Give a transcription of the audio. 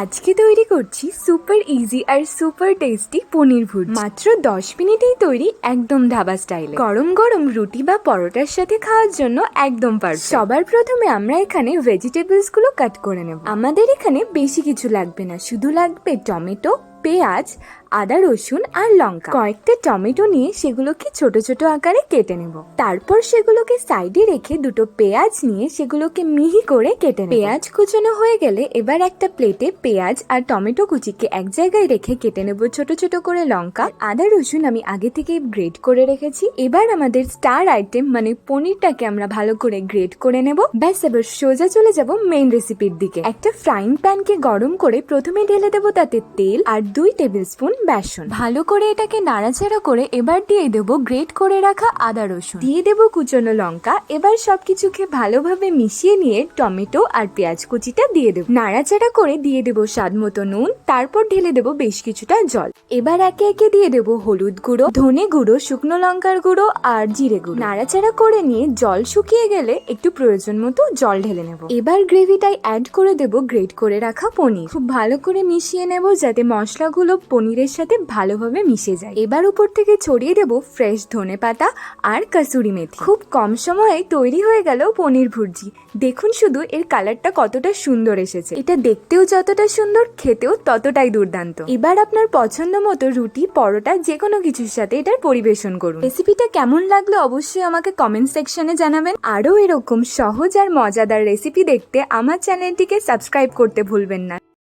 আজকে তৈরি করছি সুপার ইজি আর সুপার টেস্টি পনির ভুর্জি। মাত্র 10 মিনিটেই তৈরি, একদম ধাবা স্টাইলে। গরম গরম রুটি বা পরোটার সাথে খাওয়ার জন্য একদম পারফেক্ট। সবার প্রথমে আমরা এখানে ভেজিটেবলস গুলো কাট করে নেব। আমাদের এখানে বেশি কিছু লাগবে না, শুধু লাগবে টমেটো, পেঁয়াজ, আদা, রসুন আর লঙ্কা। কয়েকটা টমেটো নিয়ে সেগুলোকে ছোট ছোট আকারে কেটে নেব। তারপর সেগুলোকে সাইডে রেখে দুটো পেঁয়াজ নিয়ে সেগুলোকে মিহি করে কেটে নেব। পেঁয়াজ কুচানো হয়ে গেলে এবার একটা প্লেটে পেঁয়াজ আর টমেটো কুচিকে এক জায়গায় রেখে কেটে নেব ছোট ছোট করে লঙ্কা। আদা রসুন আমি আগে থেকে গ্রেট করে রেখেছি। এবার আমাদের স্টার আইটেম মানে পনিরটাকে আমরা ভালো করে গ্রেট করে নেব। ব্যাস, এবার সোজা চলে যাব মেইন রেসিপির দিকে। একটা ফ্রাইং প্যানকে গরম করে প্রথমে ঢেলে দেব তাতে তেল আর 2 টেবিল স্পুন বেসন। ভালো করে এটাকে নাড়াচাড়া করে এবার দিয়ে দেব গ্রেট করে রাখা আদা রসুন, দিয়ে দেব কুচনো লঙ্কা। এবার সবকিছুকে ভালোভাবে মিশিয়ে নিয়ে টমেটো আর পেঁয়াজ কুচিটা দিয়ে দেব। নাড়াচাড়া করে দিয়ে দেব স্বাদ মতো নুন, তারপর ঢেলে দেব বেশ কিছুটা জল। এবার একে একে দিয়ে দেব হলুদ গুঁড়ো, ধনে গুঁড়ো, শুকনো লঙ্কার গুঁড়ো আর জিরে গুঁড়ো। নাড়াচাড়া করে নিয়ে জল শুকিয়ে গেলে একটু প্রয়োজন মতো জল ঢেলে নেব। এবার গ্রেভিটাই অ্যাড করে দেব গ্রেট করে রাখা পনির। খুব ভালো করে মিশিয়ে নেব যাতে মশলাগুলো পনিরের সাথে ভালোভাবে মিশে যায়। এবার উপর থেকে ছড়িয়ে দেব ফ্রেশ ধনেপাতা আর কাসুরি মেথি। খুব কম সময়ে তৈরি হয়ে গেল পনির ভুর্জি। দেখুন শুধু এর কালারটা কতটা সুন্দর এসেছে। এটা দেখতেও যতটা সুন্দর, খেতেও ততটাই দুর্দান্ত। এবার আপনার পছন্দ মতো রুটি, পরোটা যে কোনো কিছুর সাথে এটার পরিবেশন করুন। রেসিপিটা কেমন লাগলো অবশ্যই আমাকে কমেন্ট সেকশনে জানাবেন। আরও এরকম সহজ আর মজাদার রেসিপি দেখতে আমার চ্যানেলটিকে সাবস্ক্রাইব করতে ভুলবেন না।